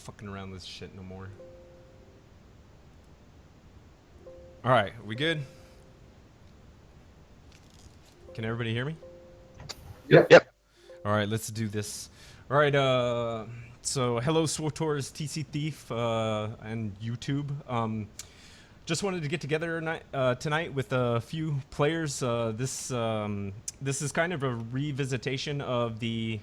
fucking around this shit no more. Alright, we good? Can everybody hear me? Yep. Alright, let's do this. Alright, so hello SWTOR's TC Thief and YouTube. Just wanted to get together tonight with a few players. This is kind of a revisitation of the.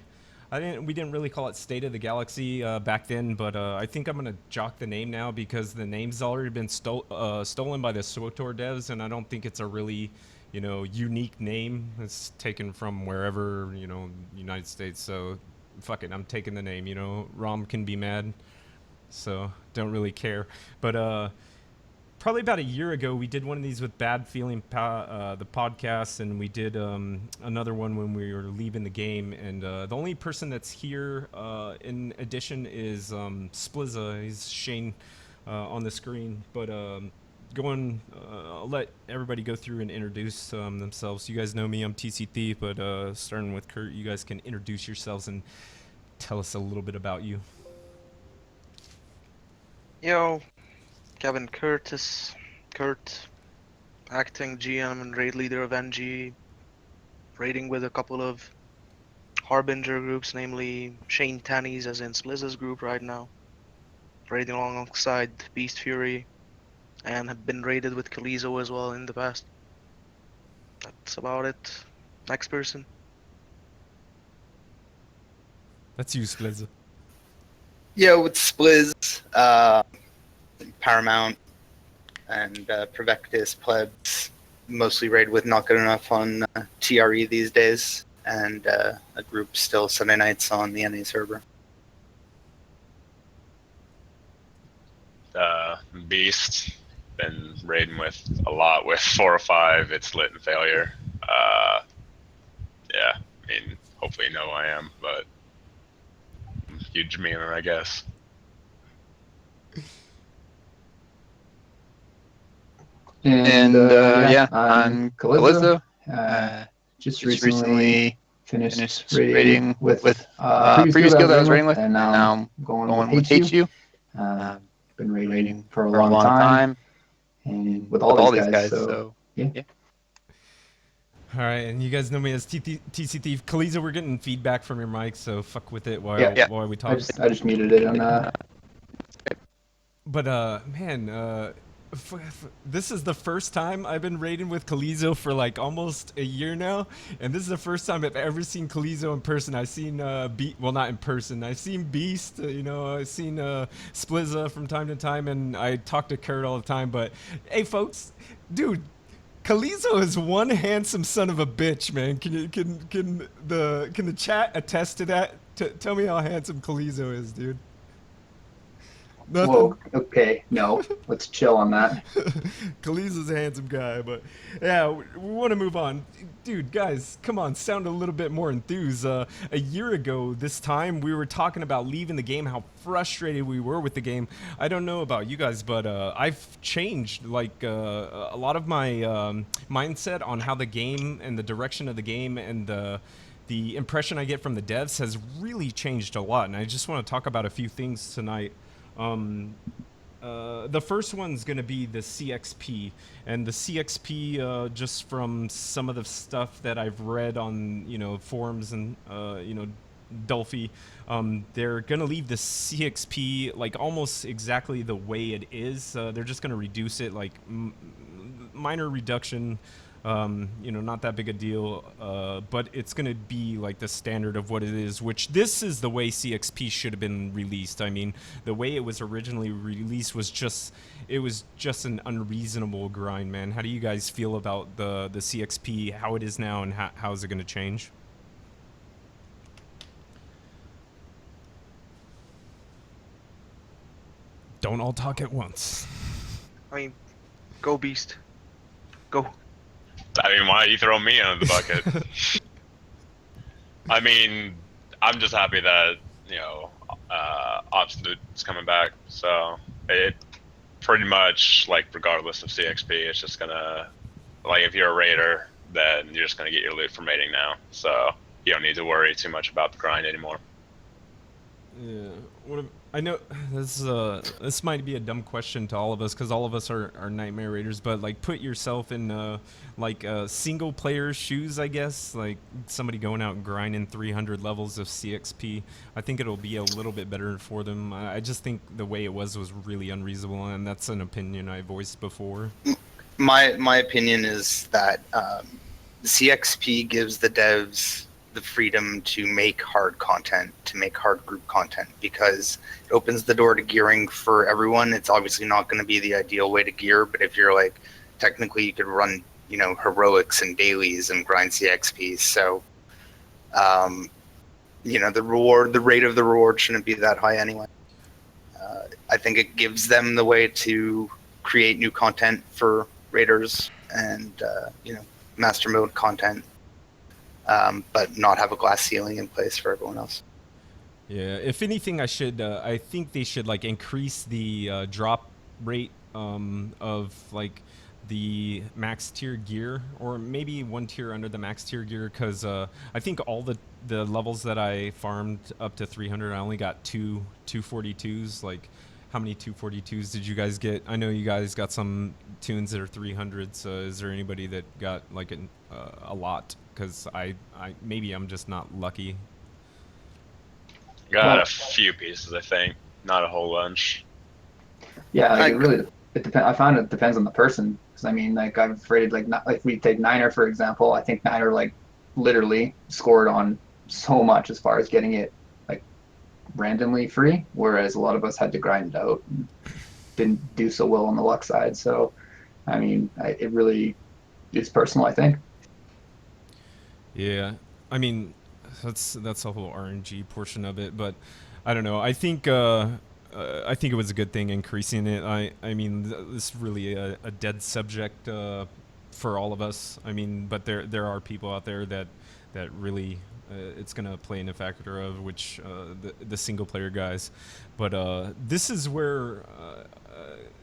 We didn't really call it State of the Galaxy back then, but I think I'm gonna jock the name now because the name's already been stolen by the SWTOR devs, and I don't think it's a really, unique name. It's taken from wherever, United States. So, fuck it, I'm taking the name. Rom can be mad, so don't really care. But probably about a year ago, we did one of these with Bad Feeling, the podcast, and we did another one when we were leaving the game. And the only person that's here in addition is Splizza. He's Shane on the screen. But I'll let everybody go through and introduce themselves. You guys know me, I'm TC Thief, but starting with Kurt, you guys can introduce yourselves and tell us a little bit about you. Yo, Kevin Kurt, acting GM and raid leader of NG, raiding with a couple of Harbinger groups, namely Shane Tanny's as in Splizza's group right now, raiding alongside Beast Fury, and have been raided with Kalizo as well in the past. That's about it. Next person. That's you, Splizza. Yo, it's Spliz, Paramount, and Prevectus plebs. Mostly raid with Not Good Enough on TRE these days, and a group still Sunday nights on the NA server. Beast, been raiding with a lot with 4 or 5. It's lit and failure. Yeah, I mean, hopefully you know who I am, but I'm a huge memer, I guess. And yeah, I'm Kalizo. Just recently finished raiding with previous guild I was raiding with, and now I'm going with HU. Been raiding for a long time, and with all these guys. So yeah. All right, and you guys know me as TC Thief. Kaliza, we're getting feedback from your mic, so fuck with it while we talk. I just muted it on But man, this is the first time I've been raiding with Kalizo for like almost a year now, and this is the first time I've ever seen Kalizo in person. I've seen well, not in person. I've seen Beast, I've seen Splizza from time to time, and I talk to Kurt all the time. But hey, folks, dude, Kalizo is one handsome son of a bitch, man. Can the chat attest to that? Tell me how handsome Kalizo is, dude. Nothing? Whoa, okay, no, let's chill on that. Kaliza's a handsome guy, but yeah, we want to move on. Dude, guys, come on, sound a little bit more enthused. A year ago, this time, we were talking about leaving the game, how frustrated we were with the game. I don't know about you guys, but I've changed, like, a lot of my mindset on how the game and the direction of the game and the impression I get from the devs has really changed a lot, and I just want to talk about a few things tonight. The first one's going to be the CXP, and the CXP, just from some of the stuff that I've read on, forums and, Delphi, they're going to leave the CXP, like, almost exactly the way it is. They're just going to reduce it, like, minor reduction, not that big a deal, but it's going to be like the standard of what it is, which this is the way CXP should have been released. I mean, the way it was originally released was just an unreasonable grind, man. How do you guys feel about the CXP, how it is now, and how is it going to change? Don't all talk at once. I mean, go Beast. Go. I mean, why you throw me under the bucket? I mean, I'm just happy that, Absolute's coming back. So it pretty much, like, regardless of CXP, it's just gonna, like, if you're a raider, then you're just gonna get your loot from raiding now. So you don't need to worry too much about the grind anymore. Yeah. I know this might be a dumb question to all of us because all of us are Nightmare Raiders, but like put yourself in single player shoes, I guess, like somebody going out and grinding 300 levels of CXP. I think it'll be a little bit better for them. I just think the way it was really unreasonable, and that's an opinion I voiced before. My opinion is that CXP gives the devs the freedom to make hard content, to make hard group content, because it opens the door to gearing for everyone. It's obviously not going to be the ideal way to gear, but if you're like, technically you could run, heroics and dailies and grind CXP. So, the rate of the reward shouldn't be that high anyway. I think it gives them the way to create new content for raiders and, master mode content. But not have a glass ceiling in place for everyone else. Yeah, if anything, I think they should like increase the drop rate of like the max tier gear, or maybe one tier under the max tier gear, because I think all the levels that I farmed up to 300, I only got two 242s. Like, how many 242s did you guys get? I know you guys got some tunes that are 300s. Is there anybody that got like a lot? Because maybe I'm just not lucky. Got a few pieces, I think, not a whole bunch. Yeah, it depends. I found it depends on the person. Because I mean, like I've rated like we take Niner for example. I think Niner like literally scored on so much as far as getting it like randomly free, whereas a lot of us had to grind it out and didn't do so well on the luck side. So, I mean, it really is personal, I think. Yeah, I mean, that's the whole RNG portion of it, but I don't know. I think it was a good thing increasing it. I mean, this is really a dead subject for all of us. I mean, but there are people out there that really it's gonna play in a factor of which the single player guys. But this is where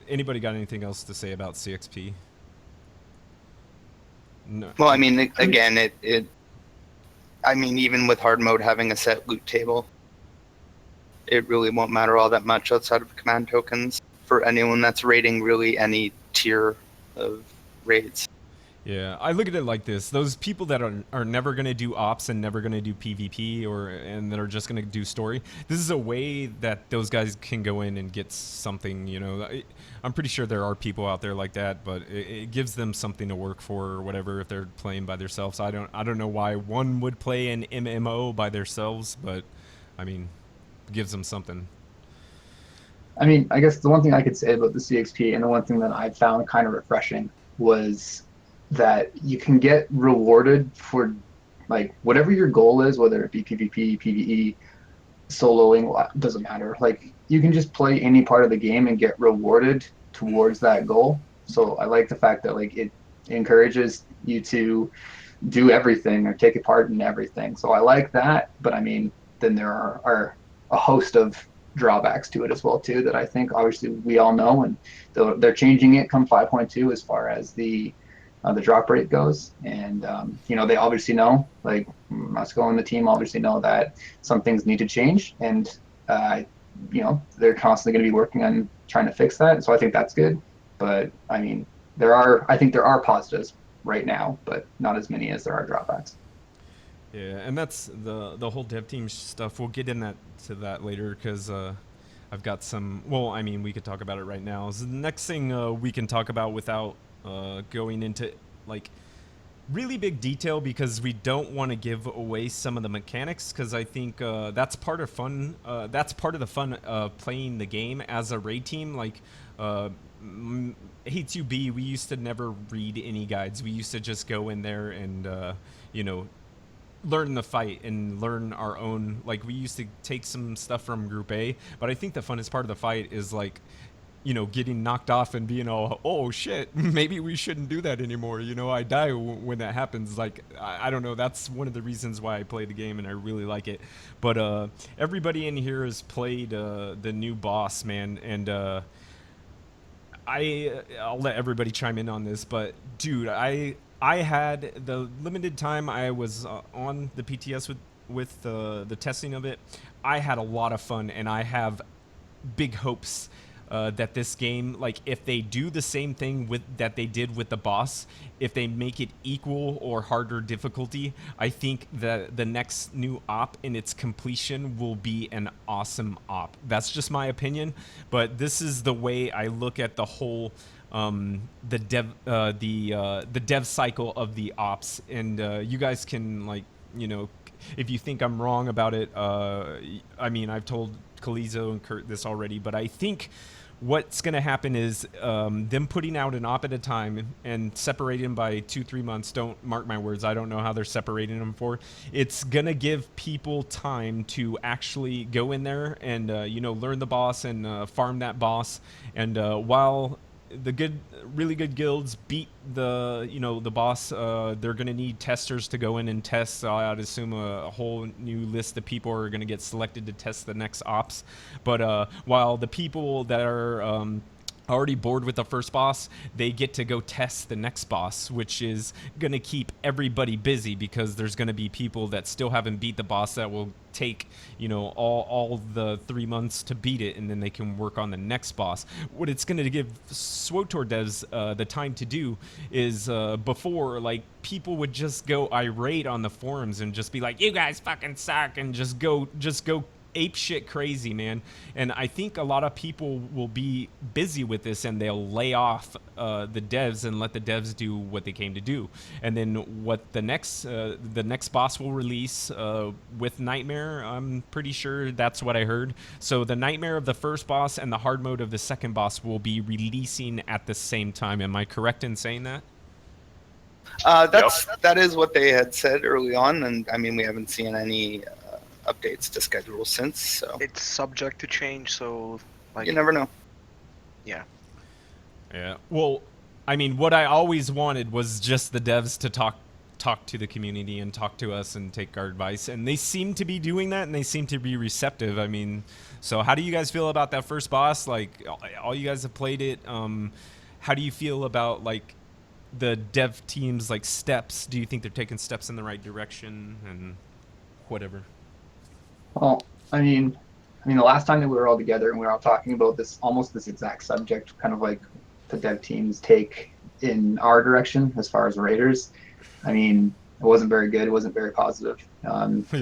anybody got anything else to say about CXP? No. Well, I mean, again, I mean, even with hard mode having a set loot table, it really won't matter all that much outside of command tokens for anyone that's raiding really any tier of raids. Yeah, I look at it like this. Those people that are never going to do ops and never going to do PvP and that are just going to do story, this is a way that those guys can go in and get something, I'm pretty sure there are people out there like that, but it gives them something to work for or whatever if they're playing by themselves. I don't know why one would play an MMO by themselves, but I mean, it gives them something. I mean, I guess the one thing I could say about the CXP and the one thing that I found kind of refreshing was that you can get rewarded for like whatever your goal is, whether it be PvP, PvE, soloing, doesn't matter. Like you can just play any part of the game and get rewarded towards that goal. So I like the fact that like it encourages you to do everything or take a part in everything. So I like that, but I mean, then there are a host of drawbacks to it as well too that I think obviously we all know, and they're changing it come 5.2 as far as the drop rate goes, and they obviously know, like Moscow and the team obviously know that some things need to change, and they're constantly going to be working on trying to fix that. So I think that's good, but I mean I think there are positives right now, but not as many as there are drawbacks. Yeah, and that's the whole dev team stuff. We'll get to that later because I've got some. Well, I mean, we could talk about it right now. So the next thing we can talk about without going into like really big detail, because we don't want to give away some of the mechanics, because I think that's part of fun. That's part of the fun of playing the game as a raid team. Like H2B, we used to never read any guides. We used to just go in there and learn the fight and learn our own. Like we used to take some stuff from Group A, but I think the funnest part of the fight is like getting knocked off and being all, oh shit, maybe we shouldn't do that anymore. I die when that happens. Like, I don't know. That's one of the reasons why I play the game and I really like it. But everybody in here has played the new boss, man. And I'll let everybody chime in on this, but dude, I had the limited time I was on the PTS with the testing of it. I had a lot of fun, and I have big hopes that this game, like if they do the same thing with that they did with the boss, if they make it equal or harder difficulty, I think that the next new op in its completion will be an awesome op. That's just my opinion, but this is the way I look at the whole the dev cycle of the ops, and you guys can, like, you know, if you think I'm wrong about it, I mean, I've told Kalizo and Kurt this already, but I think what's going to happen is them putting out an op at a time and separating them by 2-3 months. Don't mark my words. I don't know how they're separating them for. It's going to give people time to actually go in there and, you know, learn the boss and farm that boss. And while the really good guilds beat the, you know, the boss, they're going to need testers to go in and test. I'd assume a whole new list of people are going to get selected to test the next ops. But while the people that are already bored with the first boss, they get to go test the next boss, which is going to keep everybody busy, because there's going to be people that still haven't beat the boss that will take, you know, all the 3 months to beat it, and then they can work on the next boss. What it's going to give SWTOR devs the time to do is, before, like, people would just go irate on the forums and just be like, you guys fucking suck, and just go ape shit crazy, man. And I think a lot of people will be busy with this, and they'll lay off the devs and let the devs do what they came to do. And then what the next boss will release with Nightmare, I'm pretty sure that's what I heard. So the Nightmare of the first boss and the hard mode of the second boss will be releasing at the same time. Am I correct in saying that? That is what they had said early on, and I mean, we haven't seen any updates to schedule since, so It's subject to change, so like you never know. Yeah. Well, I mean, what I always wanted was just the devs to talk to the community and talk to us and take our advice, and they seem to be doing that, and they seem to be receptive. I mean, so how do you guys feel about that first boss? Like, all you guys have played it. How do you feel about, like, the dev team's, like, steps? Do you think they're taking steps in the right direction and whatever? Well, I mean, the last time that we were all together and we were all talking about this, almost this exact subject, kind of like the dev teams take in our direction as far as raiders. I mean, it wasn't very good. It wasn't very positive.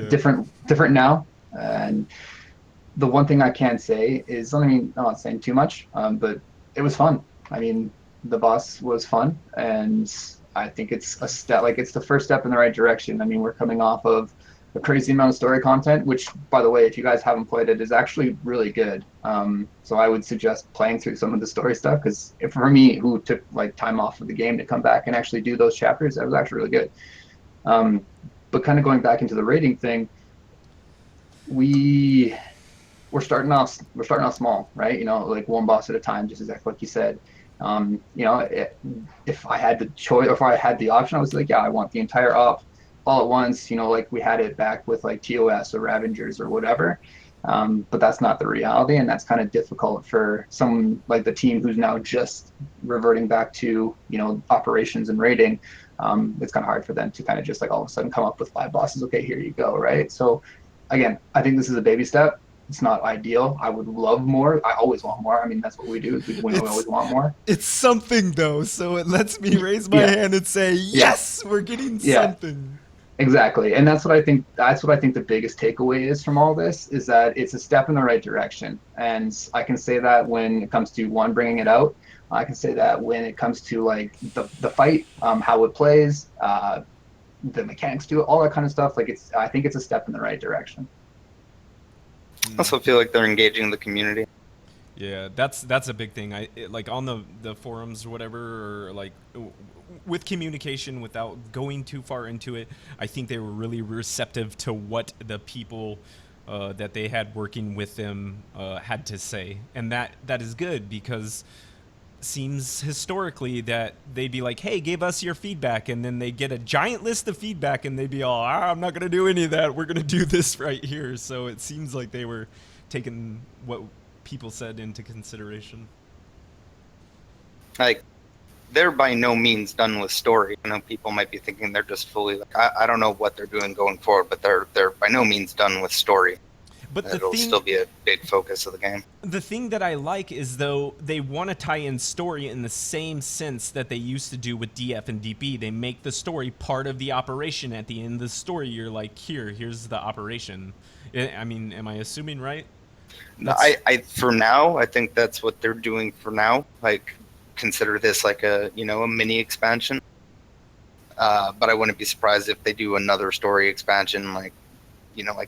Different now. And the one thing I can say is, I mean, I'm not saying too much, but it was fun. I mean, the boss was fun, and I think it's a step, like, it's the first step in the right direction. I mean, we're coming off of a crazy amount of story content, which, by the way, if you guys haven't played it, is actually really good. So I would suggest playing through some of the story stuff, because for me, who took, like, time off of the game to come back and actually do those chapters, that was actually really good. But kind of going back into the rating thing, we're starting off small, right? You know, like one boss at a time, just exactly like you said. You know, if I had the choice, or if I had the option, I was like, yeah, I want the entire op all at once, you know, like we had it back with like TOS or Ravengers or whatever. But that's not the reality, and that's kind of difficult for someone like the team who's now just reverting back to, you know, operations and raiding. It's kind of hard for them to kind of just like all of a sudden come up with 5 bosses. Okay, here you go, right? So again, I think this is a baby step. It's not ideal. I would love more. I always want more. I mean, that's what we do. We always want more. It's something, though, so it lets me raise my hand and say, yes, we're getting something. Exactly, and that's what I think. That's what I think the biggest takeaway is from all this, is that it's a step in the right direction. And I can say that when it comes to one, bringing it out. I can say that when it comes to like the fight, how it plays, the mechanics to it, all that kind of stuff. Like, I think it's a step in the right direction. I also feel like they're engaging the community. Yeah, that's a big thing. Like on the forums or whatever, or like with communication without going too far into it, I think they were really receptive to what the people that they had working with them had to say, and that is good, because seems historically that they'd be like, hey, give us your feedback, and then they get a giant list of feedback and they'd be all, I'm not going to do any of that, we're going to do this right here. So it seems like they were taking what people said into consideration. Like, they're by no means done with story. I know people might be thinking they're just fully like, I don't know what they're doing going forward, but they're by no means done with story. But the It'll thing, still be a big focus of the game. the thing that I like is, though, they want to tie in story in the same sense that they used to do with DF and DP. They make the story part of the operation. At the end of the story, you're like, here's the operation. I mean, am I assuming right? No, I for now, I think that's what they're doing for now. Like, consider this like a mini expansion. But I wouldn't be surprised if they do another story expansion, like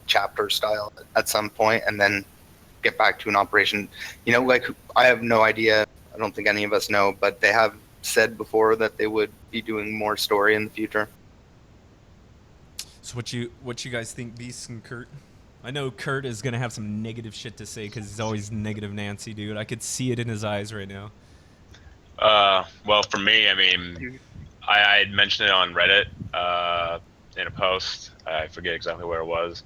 chapter style at some point, and then get back to an operation. Like, I have no idea. I don't think any of us know, but they have said before that they would be doing more story in the future. So what you guys think, Beast and Kurt? I know Kurt is gonna have some negative shit to say because he's always negative Nancy, dude. I could see it in his eyes right now. Well, for me, I mean, I had mentioned it on Reddit in a post. I forget exactly where it was,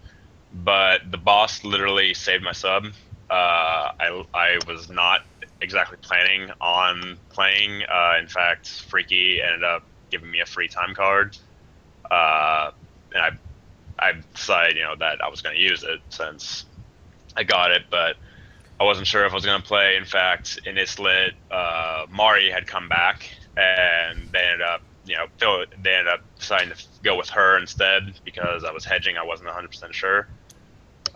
but the boss literally saved my sub. I was not exactly planning on playing. In fact, Freaky ended up giving me a free time card, and I decided, that I was going to use it since I got it, but I wasn't sure if I was going to play. In fact, in Islet, Mari had come back, and they ended up, deciding to go with her instead because I was hedging. I wasn't 100% sure.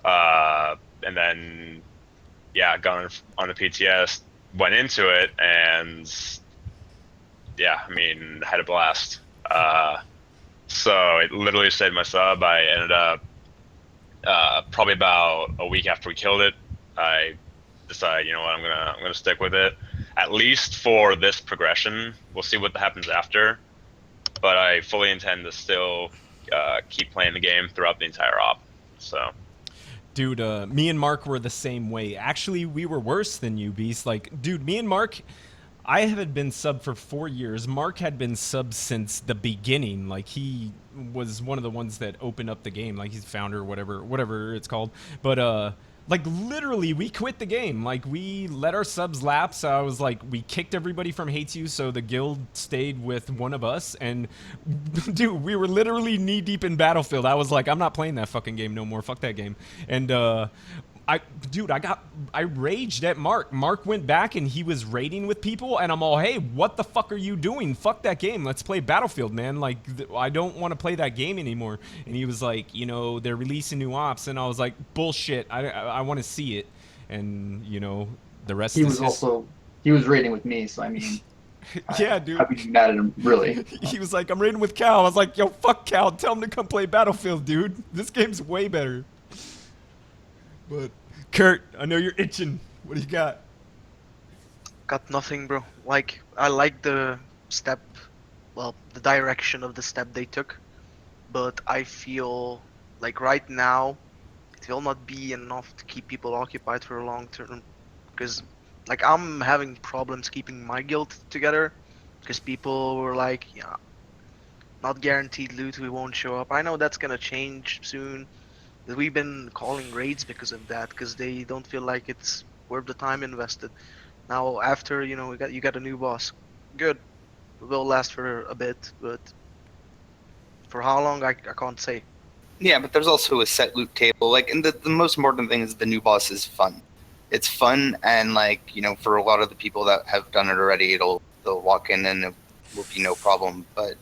And then, got on the PTS, went into it, and I mean, had a blast. So it literally saved my sub. I ended up probably about a week after we killed it, I decided, you know what, I'm gonna stick with it, at least for this progression. We'll see what happens after, but I fully intend to still keep playing the game throughout the entire op. So, dude, me and Mark were the same way. Actually, we were worse than you, Beast. Like, dude, me and Mark, I had been sub for 4 years. Mark had been sub since the beginning. Like, he was one of the ones that opened up the game. Like, he's founder, whatever it's called. But like, literally, we quit the game. Like, we let our subs lapse. I was like, we kicked everybody from Hates You, so the guild stayed with one of us. And, dude, we were literally knee-deep in Battlefield. I was like, I'm not playing that fucking game no more. Fuck that game. And, I raged at Mark. Mark went back and he was raiding with people, and I'm all, hey, what the fuck are you doing? Fuck that game. Let's play Battlefield, man. Like, I don't want to play that game anymore. And he was like, they're releasing new ops, and I was like, bullshit. I want to see it. And the rest. He was raiding with me, so I mean. Yeah, dude. I'd be mad at him, really. He was like, I'm raiding with Cal. I was like, yo, fuck Cal. Tell him to come play Battlefield, dude. This game's way better. But Kurt, I know you're itching. What do you got? Got nothing, bro. Like, I like the direction of the step they took, but I feel like right now it will not be enough to keep people occupied for a long term. Because, like, I'm having problems keeping my guild together because people were like, not guaranteed loot, we won't show up. I know that's gonna change soon. We've been calling raids because of that, because they don't feel like it's worth the time invested. Now, after you got a new boss, good, it will last for a bit, but for how long I can't say. Yeah, but there's also a set loot table. Like, and the most important thing is the new boss is fun. It's fun, and for a lot of the people that have done it already, they'll walk in and it will be no problem. But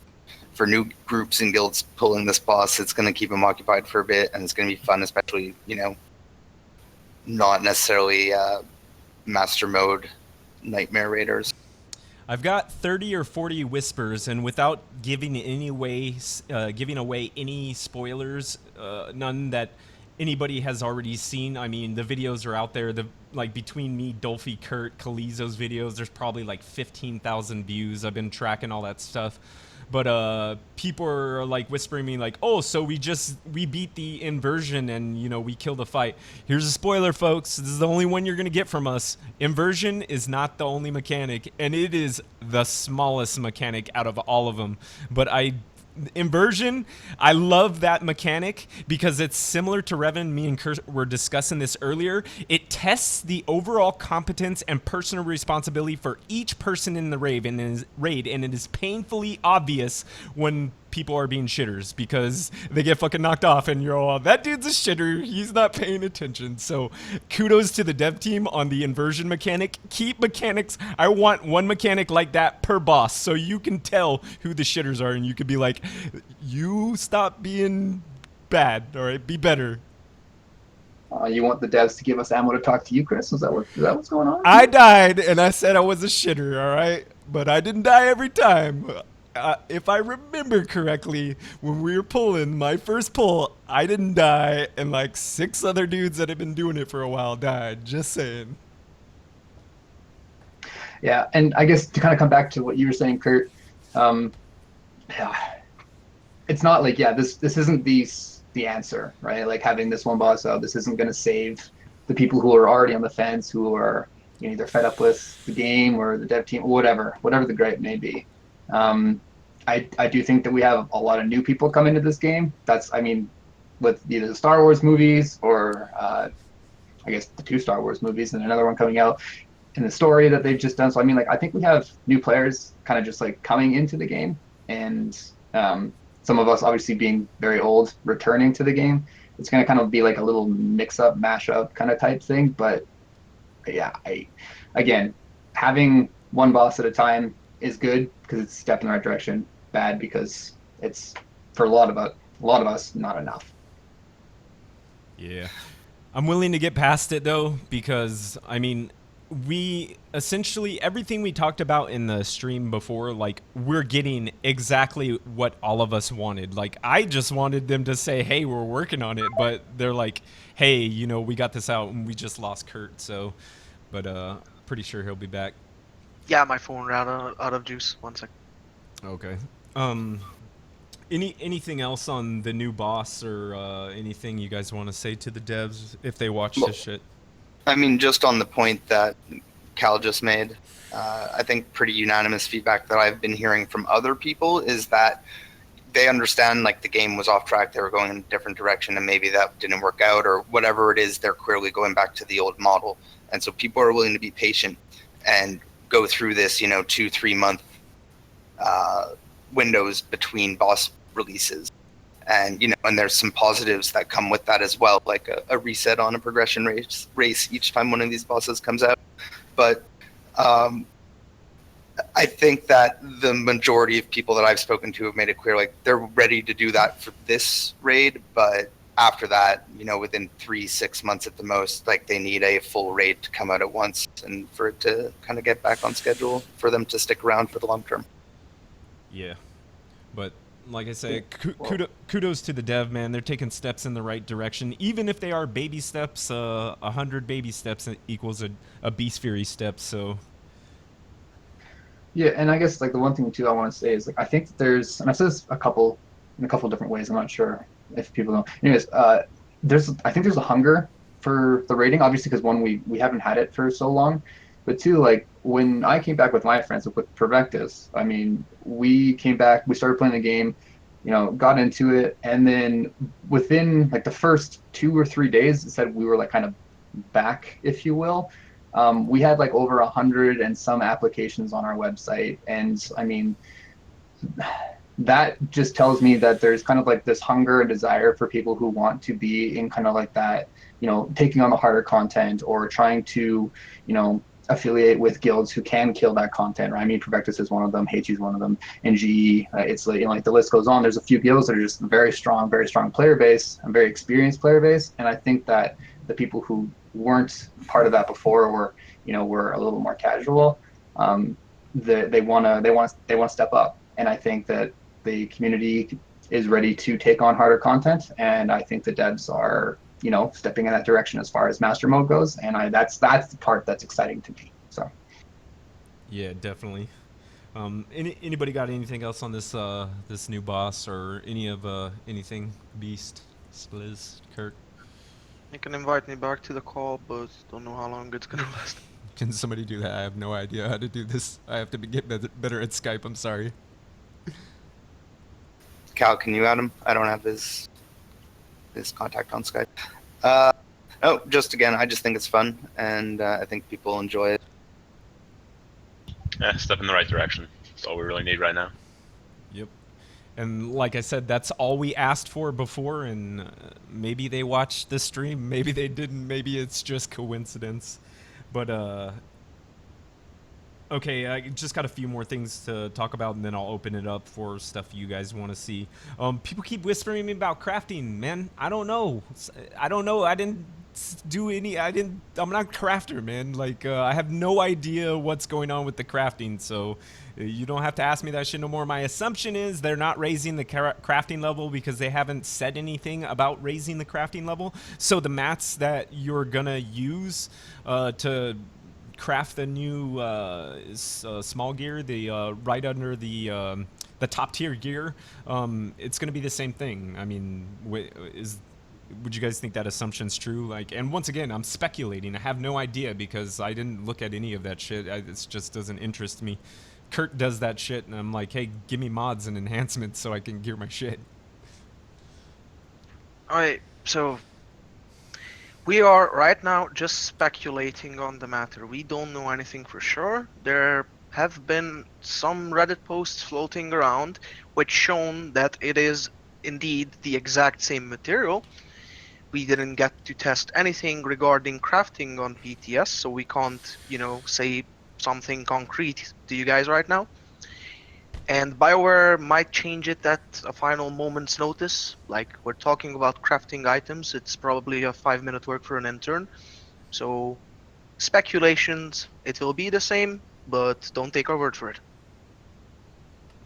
for new groups and guilds pulling this boss, it's going to keep them occupied for a bit, and it's going to be fun, especially, not necessarily master mode nightmare raiders. I've got 30 or 40 whispers, and without giving away any spoilers, none that anybody has already seen. I mean, the videos are out there. Between me, Dolphy, Kurt, Kalizo's videos, there's probably like 15,000 views. I've been tracking all that stuff. But people are like whispering me like, oh, so we beat the inversion and we killed the fight. Here's a spoiler, folks. This is the only one you're gonna get from us. Inversion is not the only mechanic, and it is the smallest mechanic out of all of them. But Inversion, I love that mechanic because it's similar to Revan. Me and Kurt were discussing this earlier. It tests the overall competence and personal responsibility for each person in the raid, and it is painfully obvious when people are being shitters because they get fucking knocked off and you're all, that dude's a shitter, he's not paying attention. So kudos to the dev team on the inversion mechanic. Keep mechanics. I want one mechanic like that per boss so you can tell who the shitters are and you could be like, you stop being bad, all right, be better. You want the devs to give us ammo to talk to you, Chris? Is that what's going on? I died and I said I was a shitter, all right, but I didn't die every time. If I remember correctly, when we were pulling my first pull, I didn't die, and like 6 other dudes that have been doing it for a while died. Just saying. Yeah, and I guess to kind of come back to what you were saying, Kurt, yeah, it's not like, yeah, this isn't the answer, right? Like having this one boss out, this isn't going to save the people who are already on the fence, who are either fed up with the game or the dev team, whatever the gripe may be. I do think that we have a lot of new people coming to this game. I mean, with either the Star Wars movies or I guess the 2 Star Wars movies and another one coming out, and the story that they've just done. So I mean, like, I think we have new players kind of just like coming into the game, and some of us obviously being very old returning to the game. It's going to kind of be like a little mix-up, mash-up kind of type thing. But yeah, again, having one boss at a time is good because it's a step in the right direction. Bad because it's, for a lot of us, not enough. Yeah. I'm willing to get past it though, because I mean, we essentially, everything we talked about in the stream before, like, we're getting exactly what all of us wanted. Like, I just wanted them to say, hey, we're working on it, but they're like, hey, you know, we got this out and we just lost Kurt, so, but pretty sure he'll be back. Yeah, my phone ran out of juice. 1 sec. Okay. Anything else on the new boss or anything you guys want to say to the devs if they watch this shit? I mean, just on the point that Cal just made, I think pretty unanimous feedback that I've been hearing from other people is that they understand, like, the game was off track, they were going in a different direction, and maybe that didn't work out, or whatever it is, they're clearly going back to the old model. And so people are willing to be patient and go through this, 2-3 month windows between boss releases. And, and there's some positives that come with that as well, like a reset on a progression race each time one of these bosses comes out. But I think that the majority of people that I've spoken to have made it clear, like, they're ready to do that for this raid. But after that, within 3-6 months at the most, like, they need a full raid to come out at once and for it to kind of get back on schedule for them to stick around for the long term. Yeah. But like I say, kudos to the dev, man. They're taking steps in the right direction. Even if they are baby steps, 100 baby steps equals a Beast Fury step, so. Yeah, and I guess, like, the one thing, too, I want to say is, like, I think that there's, and I said this in a couple different ways, I'm not sure if people know. Anyways, I think there's a hunger for the rating, obviously, because one, we haven't had it for so long. But 2, like, when I came back with my friends with Provectus, I mean, we came back, we started playing the game, got into it, and then within, like, the first 2 or 3 days, it said we were, like, kind of back, if you will. We had, like, over 100 and some applications on our website, and I mean, that just tells me that there's kind of like this hunger and desire for people who want to be in kind of like that, taking on the harder content or trying to, affiliate with guilds who can kill that content, right? I mean, Provectus is one of them, Heichi is one of them, and GE, it's like, like, the list goes on. There's a few guilds that are just very strong player base, a very experienced player base, and I think that the people who weren't part of that before, or were a little bit more casual, they want to step up, and I think that the community is ready to take on harder content, and I think the devs are stepping in that direction as far as master mode goes, and that's the part that's exciting to me. So yeah, definitely. Anybody got anything else on this this new boss or anything? Beast, Spliz, Kurt? You can invite me back to the call, but don't know how long it's gonna last. Can somebody do that? I have no idea how to do this. I have to get better at Skype. I'm sorry. Cal, can you add him? I don't have his contact on Skype. Just again, I just think it's fun, and I think people enjoy it. Yeah, step in the right direction. That's all we really need right now. Yep. And like I said, that's all we asked for before, and maybe they watched the stream, maybe they didn't, maybe it's just coincidence. But okay, I just got a few more things to talk about, and then I'll open it up for stuff you guys want to see. People keep whispering me about crafting, man. I don't know. I don't know. I didn't do any. I'm not a crafter, man. Like, I have no idea what's going on with the crafting, so you don't have to ask me that shit no more. My assumption is they're not raising the crafting level because they haven't said anything about raising the crafting level. So the mats that you're gonna use to craft the new small gear, the right under the top tier gear, it's gonna be the same thing. I mean, would you guys think that assumption's true? Like, and once again, I'm speculating. I have no idea because I didn't look at any of that shit. It just doesn't interest me. Kurt does that shit, and I'm like, hey, give me mods and enhancements so I can gear my shit. Alright, so we are right now just speculating on the matter. We don't know anything for sure. There have been some Reddit posts floating around which shown that it is indeed the exact same material. We didn't get to test anything regarding crafting on PTS, so we can't, say something concrete to you guys right now. And BioWare might change it at a final moment's notice. Like, we're talking about crafting items, it's probably a 5-minute work for an intern. So, speculations, it will be the same, but don't take our word for it.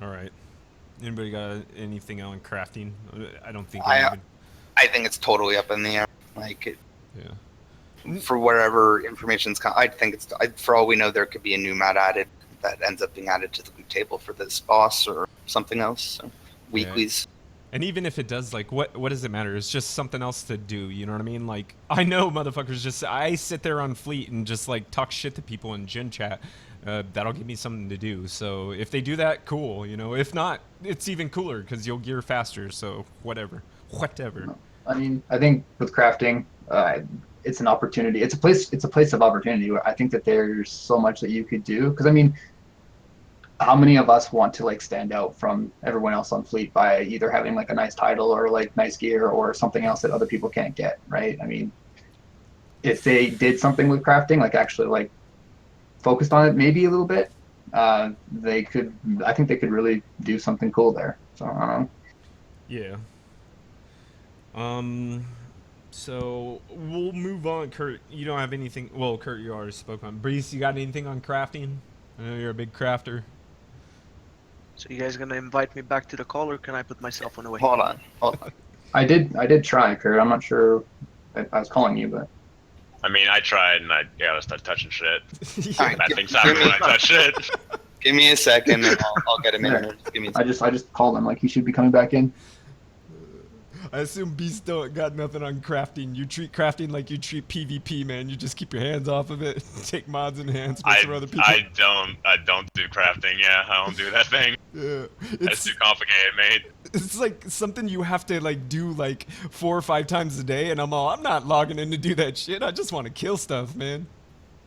All right. Anybody got anything on crafting? I don't think I think it's totally up in the air. Like, yeah. For whatever information's I think it's, for all we know, there could be a new mat added that ends up being added to the loot table for this boss or something else. So, weeklies. Yeah. And even if it does, like, what does it matter? It's just something else to do, you know what I mean? Like, I know motherfuckers I sit there on Fleet and just, like, talk shit to people in Gen Chat. That'll give me something to do. So if they do that, cool, If not, it's even cooler because you'll gear faster, so whatever. I mean, I think with crafting, it's an opportunity. It's a place of opportunity. I think that there's so much that you could do. Because, I mean, how many of us want to, like, stand out from everyone else on Fleet by either having, like, a nice title or, like, nice gear or something else that other people can't get, right? I mean, if they did something with crafting, like, actually, like, focused on it maybe a little bit, I think they could really do something cool there. So, I don't know. Yeah. So we'll move on. Kurt, you don't have anything. Well, Kurt, you already spoke on. Breeze, you got anything on crafting? I know you're a big crafter. So you guys gonna invite me back to the call, or can I put my cell phone away? Hold on. I did try, Kurt. I'm not sure I was calling you, but. I mean, I tried and I started touching shit. Alright, Bad things happen when I touch shit. Give me a second and I'll get him in here. Just give me a I just called him, like, he should be coming back in. I assume Beast don't got nothing on crafting. You treat crafting like you treat PvP, man. You just keep your hands off of it. Take mods and enhancements for other people. I don't do crafting. Yeah, I don't do that thing. Yeah, It's too complicated, mate. It's like something you have to, like, do like 4 or 5 times a day, and I'm not logging in to do that shit. I just want to kill stuff, man.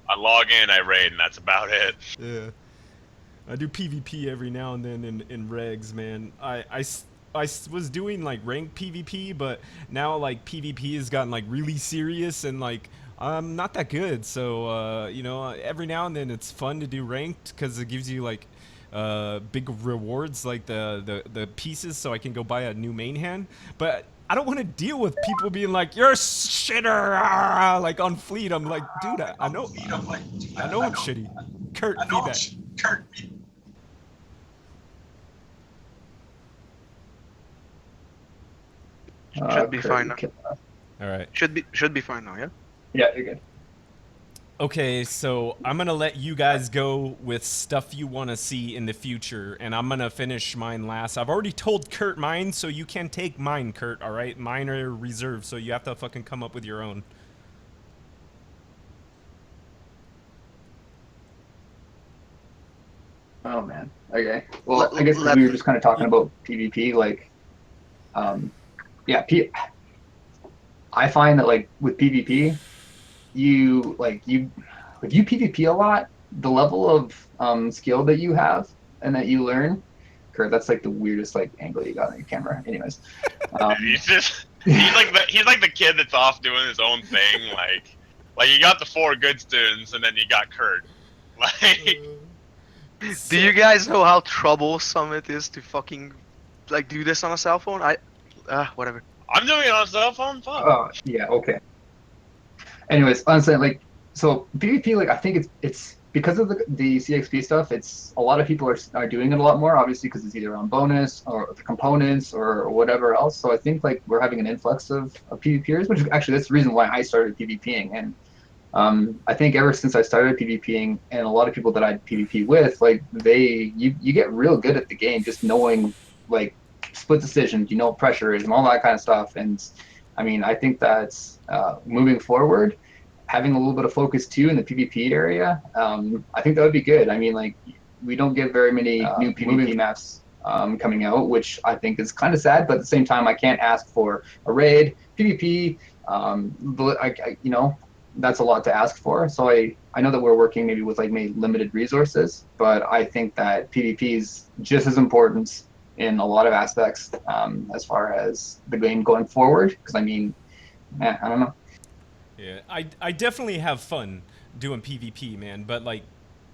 I log in, I raid, and that's about it. Yeah, I do PvP every now and then in regs, man. I was doing, like, ranked PvP, but now, like, PvP has gotten, like, really serious, and, like, I'm not that good. So every now and then it's fun to do ranked because it gives you, like, big rewards, like the pieces, so I can go buy a new main hand. But I don't want to deal with people being like, "You're a shitter," like on Fleet. I'm like, dude, I know I'm shitty. Kurt, feedback. Should be fine now. All right. Should be fine now, yeah? Yeah, you're good. Okay, so I'm going to let you guys go with stuff you want to see in the future, and I'm going to finish mine last. I've already told Kurt mine, so you can take mine, Kurt, all right? Mine are reserved, so you have to fucking come up with your own. Oh, man. Okay. Well, I guess we were just kind of talking about PvP, like, yeah, I find that, like, with PvP, if you PvP a lot, the level of skill that you have and that you learn Kurt, that's like the weirdest like angle you got on your camera. Anyways, he's like the kid that's off doing his own thing. Like you got the 4 good students, and then you got Kurt. Like, Do you guys know how troublesome it is to fucking like do this on a cell phone? Whatever. I'm doing it on a cell phone. Fuck. oh yeah, okay. Anyways, honestly, like, so PvP, like, I think it's because of the CXP stuff. It's a lot of people are doing it a lot more, obviously, because it's either on bonus or the components or whatever else. So I think like we're having an influx of PvPers, which actually that's the reason why I started PvPing. And I think ever since I started PvPing, and a lot of people that I PvP with, like you get real good at the game, just knowing like split decisions, you know what pressure is and all that kind of stuff. And I mean, I think that's moving forward, having a little bit of focus too in the PvP area. I think that would be good. I mean, like we don't get very many new PvP maps coming out, which I think is kind of sad. But at the same time, I can't ask for a raid PvP. You know, that's a lot to ask for. So I know that we're working maybe with like maybe limited resources, but I think that PvP is just as important in a lot of aspects as far as the game going forward. Because I mean, I don't know. Yeah, I definitely have fun doing PvP, man. But like,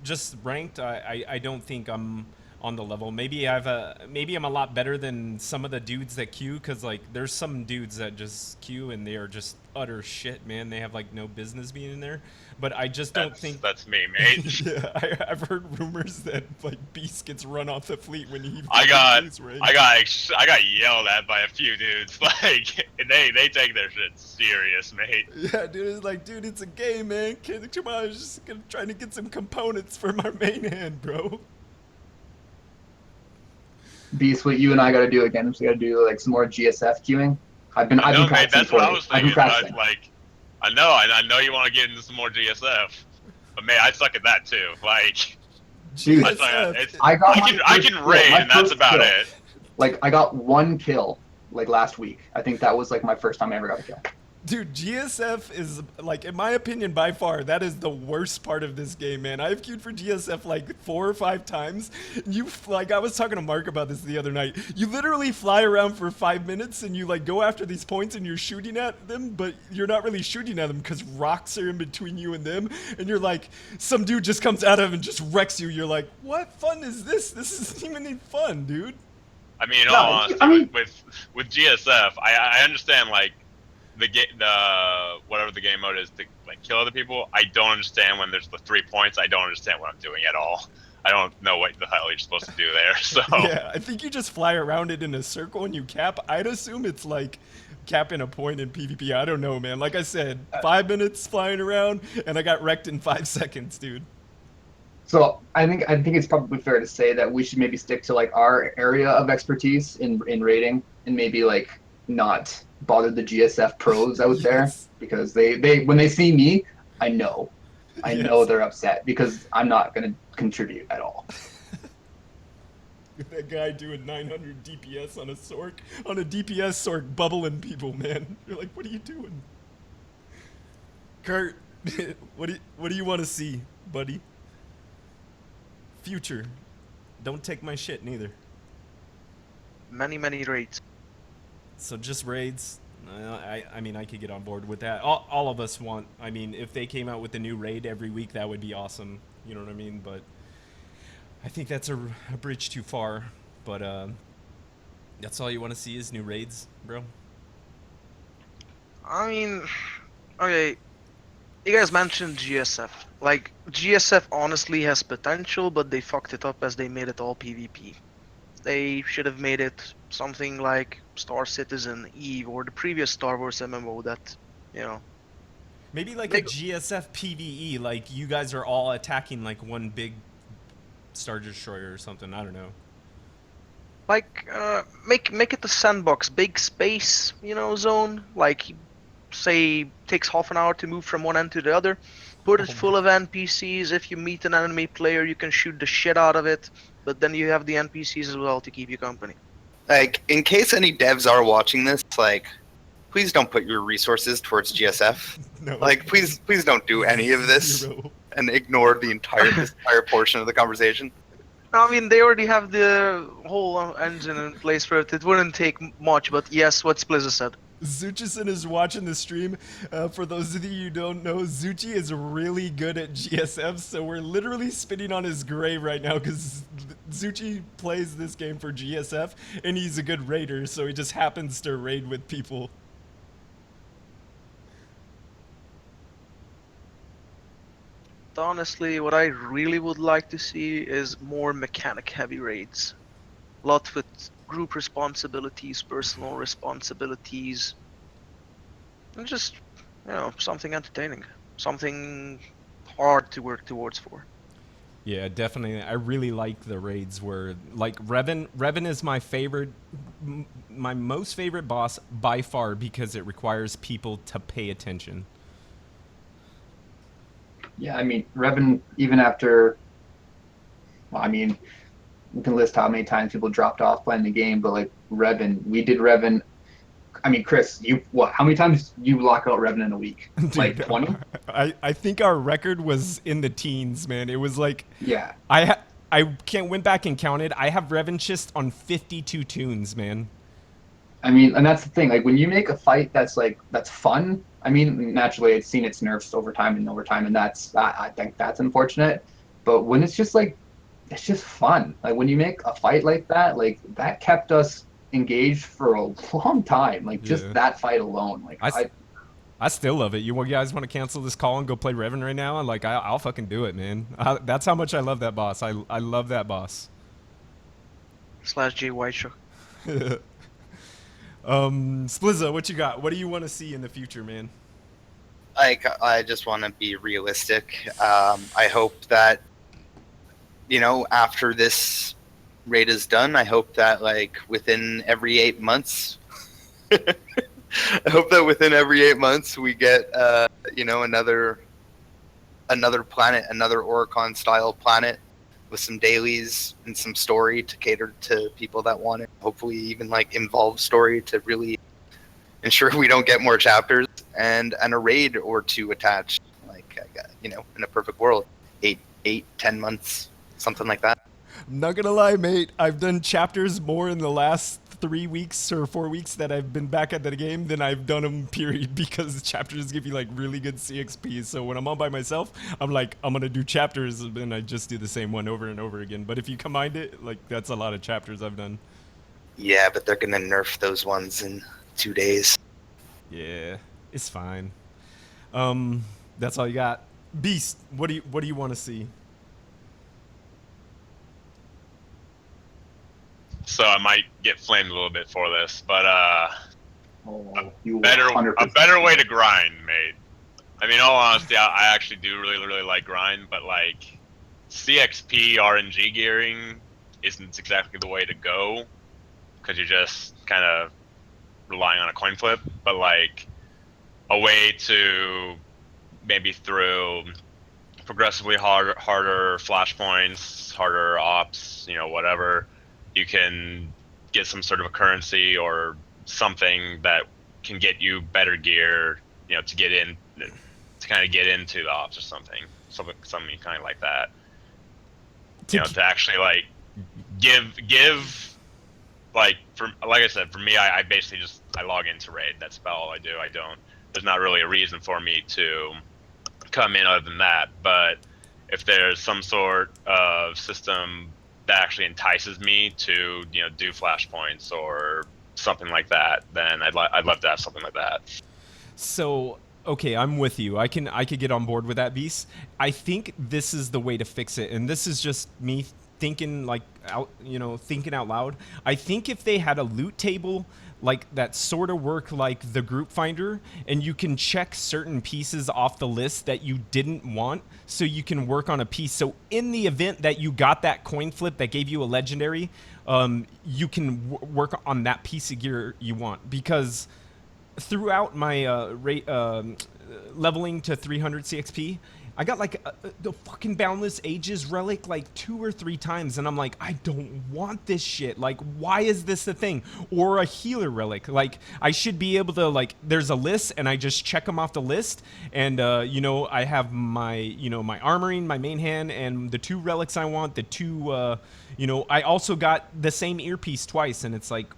just ranked, I don't think I'm on the level. Maybe I'm a lot better than some of the dudes that queue, because like there's some dudes that just queue and they are just utter shit, man. They have like no business being in there. But I just don't think that's me, mate. Yeah, I've heard rumors that like Beast gets run off the fleet when he. I got yelled at by a few dudes. Like they take their shit serious, mate. Yeah, dude, it's like, dude, it's a game, man. Come on, I was just trying to get some components for my main hand, bro. Beast, what you and I got to do again is we got to do like some more GSF queuing. I've been practicing. Mate, that's what I was thinking. Like, I know you want to get into some more GSF, but man, I suck at that too. Like, dude, I can raid, and that's about it. Like, I got 1 kill like last week. I think that was like my first time I ever got a kill. Dude, GSF is, like, in my opinion, by far, that is the worst part of this game, man. I've queued for GSF, like, 4 or 5 times. Like, I was talking to Mark about this the other night. You literally fly around for 5 minutes, and you, like, go after these points, and you're shooting at them, but you're not really shooting at them because rocks are in between you and them. And you're like, some dude just comes out of them and just wrecks you. You're like, what fun is this? This isn't even any fun, dude. I mean, in all honesty, with GSF, I understand, like, the whatever the game mode is to like kill other people. I don't understand when there's the 3 points. I don't understand what I'm doing at all. I don't know what the hell you're supposed to do there. So yeah, I think you just fly around it in a circle and you cap. I'd assume it's like capping a point in PvP. I don't know, man. Like I said, 5 minutes flying around and I got wrecked in 5 seconds, dude. So I think it's probably fair to say that we should maybe stick to like our area of expertise in raiding, and maybe like not bother the GSF pros out there, because they when they see me, I know they're upset because I'm not gonna contribute at all. That guy doing 900 DPS on a DPS Sork, bubbling people, man. You're like, what are you doing? Kurt, what do you want to see, buddy? Future. Don't take my shit neither. Many raids. So just raids. I mean, I could get on board with that. All of us want. I mean, if they came out with a new raid every week, that would be awesome. You know what I mean? But I think that's a bridge too far. But that's all you want to see is new raids, bro. I mean, okay. You guys mentioned GSF. Like, GSF honestly has potential, but they fucked it up as they made it all PvP. They should have made it something like Star Citizen, Eve, or the previous Star Wars MMO that, you know. Maybe like a GSF PvE, like you guys are all attacking like one big Star Destroyer or something, I don't know. Like, make it the sandbox, big space, you know, zone. Like, say, takes half an hour to move from one end to the other. Put it full of NPCs. If you meet an enemy player, you can shoot the shit out of it. But then you have the NPCs as well to keep you company. Like, in case any devs are watching this, like, please don't put your resources towards GSF. No. Like, please don't do any of this and ignore the entire portion of the conversation. I mean, they already have the whole engine in place for it. It wouldn't take much, but yes, what Spliza said. Zuchison is watching the stream. For those of you who don't know, Zuchi is really good at GSF, so we're literally spitting on his grave right now because Zuchi plays this game for GSF, and he's a good raider, so he just happens to raid with people. Honestly, what I really would like to see is more mechanic-heavy raids. A lot with group responsibilities, personal responsibilities, and just, something entertaining. Something hard to work towards for. Yeah, definitely. I really like the raids where, like, Revan is my favorite, my most favorite boss by far because it requires people to pay attention. Yeah, I mean, Revan, even after, well, I mean, we can list how many times people dropped off playing the game, but like Revan, we did Revan. I mean, Chris, how many times you lock out Revan in a week? Dude, like 20? I think our record was in the teens, man. It was like, yeah. I went back and counted. I have Revanchist on 52 tunes, man. I mean, and that's the thing. Like when you make a fight that's fun. I mean, naturally, it's seen its nerfs over time, and I think that's unfortunate. But when it's just like, it's just fun. Like when you make a fight like that kept us engaged for a long time. Like just that fight alone. Like I still love it. You guys want to cancel this call and go play Revan right now? Like I'll fucking do it, man. That's how much I love that boss. I love that boss. /G White Show. Splizza, what you got? What do you want to see in the future, man? I just want to be realistic. I hope that, after this raid is done, I hope that like within every 8 months, I hope that within every 8 months we get, another planet, another Oricon style planet with some dailies and some story to cater to people that want it. Hopefully even like involved story to really ensure we don't get more chapters and a raid or two attached. Like, in a perfect world, 10 months, something like that. I'm not gonna lie, mate. I've done chapters more in the last 3 weeks or 4 weeks that I've been back at the game than I've done them, period, because chapters give you like really good CXP. So when I'm all by myself, I'm like, I'm gonna do chapters, and I just do the same one over and over again. But if you combined it, like that's a lot of chapters I've done. Yeah, but they're gonna nerf those ones in 2 days. Yeah, it's fine. That's all you got. Beast, what do you want to see? So I might get flamed a little bit for this, but a better better way to grind, mate. I mean, in all honesty, I actually do really like grind, but like CXP RNG gearing isn't exactly the way to go because you're just kind of relying on a coin flip. But like a way to maybe through progressively harder flashpoints, harder ops, whatever. You can get some sort of a currency or something that can get you better gear, to get in, to kind of get into the ops or something kind of like that. To actually like give like I said, for me, I basically I log into raid. That's about all I do. There's not really a reason for me to come in other than that. But if there's some sort of system that actually entices me to do flashpoints or something like that, then I'd love to have something like that. So okay, I'm with you. I could get on board with that, Beast. I think this is the way to fix it, and this is just me thinking thinking out loud. I think if they had a loot table like that sort of work like the group finder, and you can check certain pieces off the list that you didn't want, so you can work on a piece. So in the event that you got that coin flip that gave you a legendary, you can work on that piece of gear you want. Because throughout my leveling to 300 CXP, I got like the fucking Boundless Ages relic like 2 or 3 times, and I'm like, I don't want this shit. Like, why is this a thing? Or a healer relic. Like, I should be able to, like, there's a list, and I just check them off the list, and you know, I have my, you know, my armoring, my main hand, and the 2 relics I want, the 2 you know, I also got the same earpiece twice, and it's like,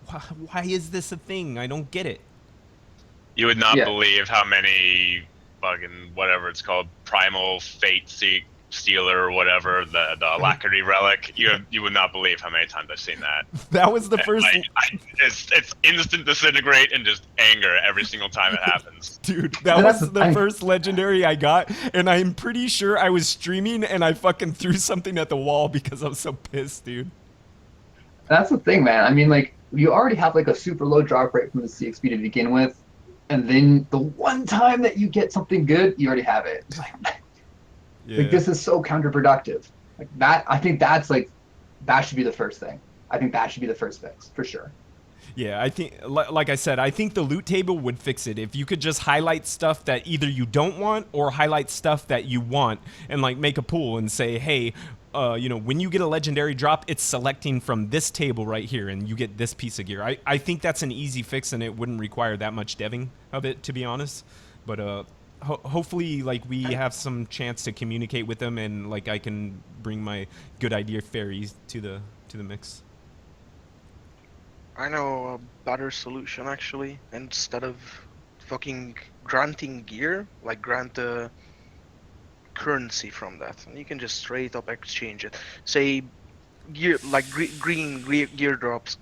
why is this a thing? I don't get it. You would not believe how many fucking whatever it's called, Primal Fate Stealer or whatever, the Alacrity relic. You would not believe how many times I've seen that. That was the first. It's instant disintegrate and just anger every single time it happens. Dude, that was the first legendary I got, and I'm pretty sure I was streaming and I fucking threw something at the wall because I was so pissed, dude. That's the thing, man. I mean, like, you already have like a super low drop rate from the CXP to begin with. And then the one time that you get something good, you already have it. It's like this is so counterproductive. Like that, I think that's like, that should be the first thing. I think that should be the first fix for sure. Yeah, I think, like I said, I think the loot table would fix it. If you could just highlight stuff that either you don't want or highlight stuff that you want and like make a pool and say, hey, you know, when you get a legendary drop, it's selecting from this table right here and you get this piece of gear. I think that's an easy fix and it wouldn't require that much deving of it, to be honest. But hopefully, like, we have some chance to communicate with them and like I can bring my good idea fairies to the mix. I know a better solution actually. Instead of fucking granting gear, like grant a currency from that, and you can just straight up exchange it. Say gear, like green gear drops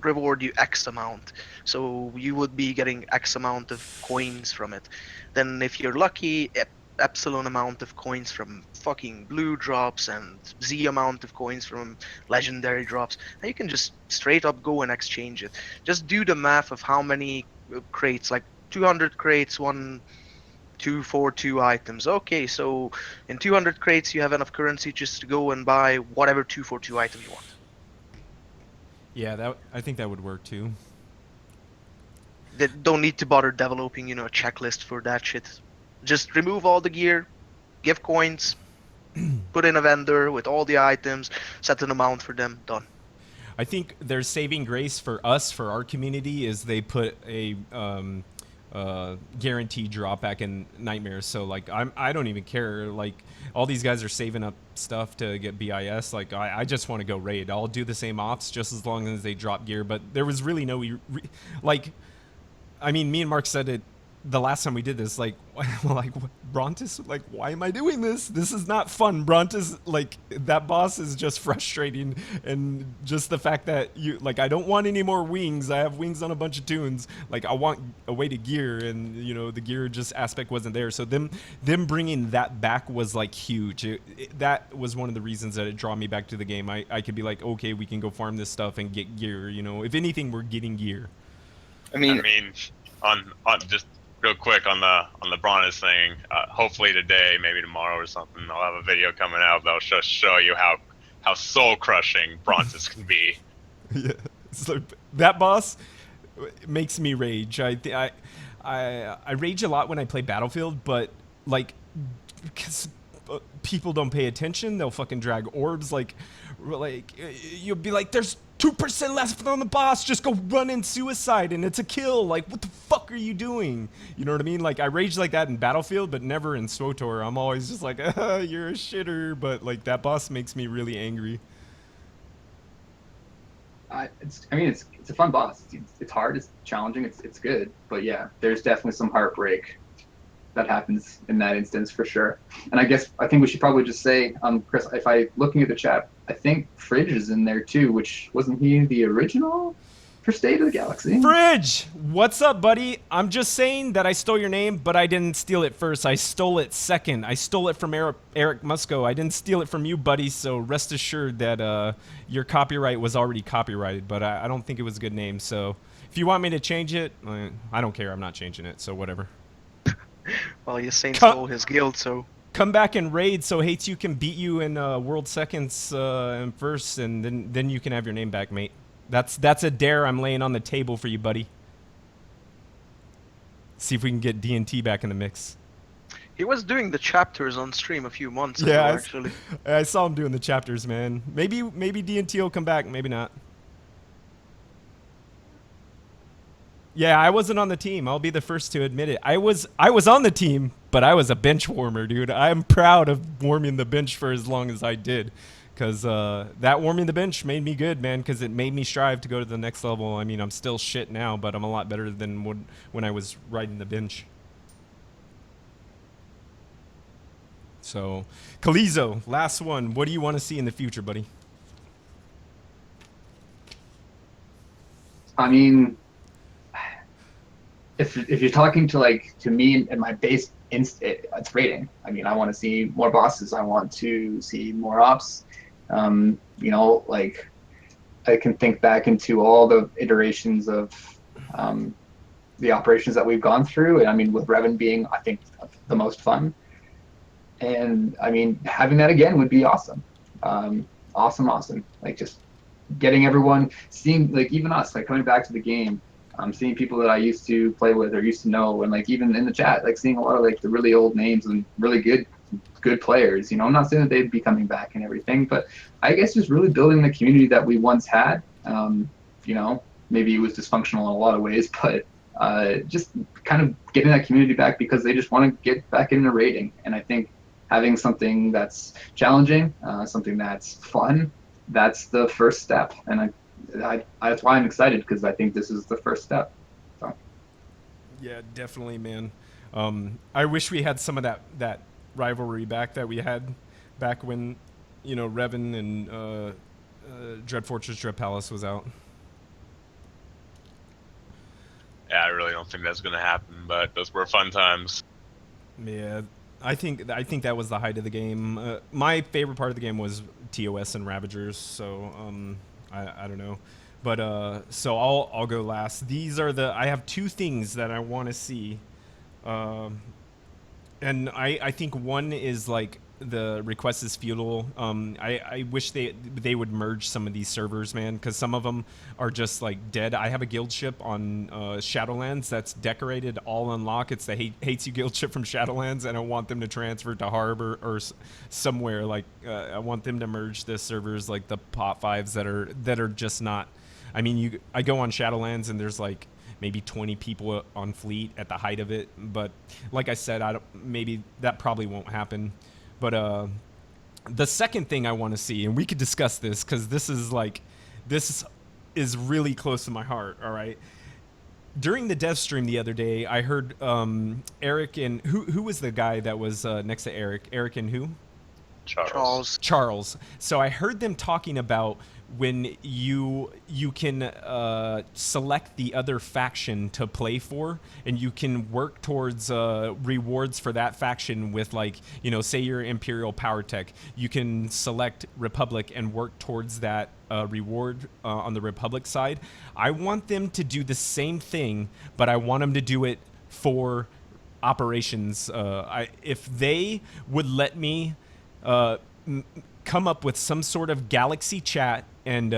reward you X amount, so you would be getting X amount of coins from it. Then if you're lucky, epsilon amount of coins from fucking blue drops and Z amount of coins from legendary drops, and you can just straight up go and exchange it. Just do the math of how many crates, like 200 crates, 242 items. Okay, so in 200 crates you have enough currency just to go and buy whatever 242 item you want. Yeah, I think that would work too. They don't need to bother developing, you know, a checklist for that shit. Just remove all the gear, give coins, put in a vendor with all the items, set an amount for them, done. I think their saving grace for us, for our community, is they put a guaranteed drop back in Nightmares. So like I don't even care. Like all these guys are saving up stuff to get BIS. Like I just want to go raid. I'll do the same ops just as long as they drop gear. But there was really no like. I mean, me and Mark said it the last time we did this, like Brontis, like, why am I doing this? This is not fun. Brontis, like, that boss is just frustrating, and just the fact that you, like, I don't want any more wings. I have wings on a bunch of tunes. Like, I want a way to gear, and, you know, the gear just aspect wasn't there. So them bringing that back was, like, huge. That was one of the reasons that it drew me back to the game. I could be like, okay, we can go farm this stuff and get gear, you know. If anything, we're getting gear. I mean, on just real quick on the Brontis thing, hopefully today, maybe tomorrow or something, I'll have a video coming out that'll just show you how soul crushing Brontis can be. Yeah, so that boss makes me rage. I rage a lot when I play Battlefield, but like, because people don't pay attention, they'll fucking drag orbs. Like you'll be like, there's 2% left on the boss, just go run in suicide and it's a kill. Like, what the fuck are you doing? You know what I mean? Like, I rage like that in Battlefield, but never in SWTOR. I'm always just like, you're a shitter. But like, that boss makes me really angry. It's a fun boss. It's hard, it's challenging, it's good. But yeah, there's definitely some heartbreak that happens in that instance for sure. And I think we should probably just say, Chris, if I looking at the chat, I think Fridge is in there too, which wasn't he the original for State of the Galaxy? Fridge, what's up, buddy? I'm just saying that I stole your name, but I didn't steal it first. I stole it second. I stole it from Eric Musco. I didn't steal it from you, buddy. So rest assured that your copyright was already copyrighted, but I don't think it was a good name. So if you want me to change it, I don't care. I'm not changing it. So whatever. Well, you're saying stole his guild, so come back and raid so Hates can beat you in World Seconds and first, and then you can have your name back, mate. That's a dare I'm laying on the table for you, buddy. See if we can get D&T back in the mix. He was doing the chapters on stream a few months ago, Yeah, actually. I saw him doing the chapters, man. Maybe D&T will come back, maybe not. Yeah, I wasn't on the team. I'll be the first to admit it. I was on the team, but I was a bench warmer, dude. I'm proud of warming the bench for as long as I did, because that warming the bench made me good, man. Because it made me strive to go to the next level. I mean, I'm still shit now, but I'm a lot better than when I was riding the bench. So, Kalizo, last one. What do you want to see in the future, buddy? I mean, if you're talking to me and my base it's rating. I mean, I want to see more bosses. I want to see more ops. You know, like I can think back into all the iterations of the operations that we've gone through, and I mean, with Revan being, I think, the most fun. And I mean, having that again would be awesome. Awesome. Like just getting everyone, seeing, like, even us, like coming back to the game, seeing people that I used to play with or used to know, and like even in the chat, like seeing a lot of like the really old names and really good players. You know, I'm not saying that they'd be coming back and everything, but I guess just really building the community that we once had. You know, maybe it was dysfunctional in a lot of ways, but just kind of getting that community back because they just want to get back into raiding. And I think having something that's challenging, something that's fun, that's the first step. And that's why I'm excited, because I think this is the first step. So. Yeah, definitely, man. I wish we had some of that rivalry back that we had back when, you know, Revan and Dread Fortress, Dread Palace was out. Yeah, I really don't think that's gonna happen, but those were fun times. Yeah, I think that was the height of the game. My favorite part of the game was TOS and Ravagers, so I don't know, but so I'll go last. These are I have two things that I want to see, and I think one is like the request is futile. I wish they would merge some of these servers, man, because some of them are just like dead. I have a guild ship on Shadowlands that's decorated all unlock. It's the hates you guild ship from Shadowlands, and I want them to transfer to Harbor or somewhere. Like I want them to merge the servers, like the pot fives that are just not. I mean, I go on Shadowlands and there's like maybe 20 people on fleet at the height of it, but like I said, maybe that probably won't happen. But the second thing I want to see, and we could discuss this because this is really close to my heart. All right. During the dev stream the other day, I heard Eric and who was the guy that was next to Eric? Eric and who? Charles. So I heard them talking about when you can select the other faction to play for, and you can work towards rewards for that faction with, like, you know, say you're Imperial Power Tech, you can select Republic and work towards that reward on the Republic side. I want them to do the same thing, but I want them to do it for operations. If they would let me come up with some sort of galaxy chat and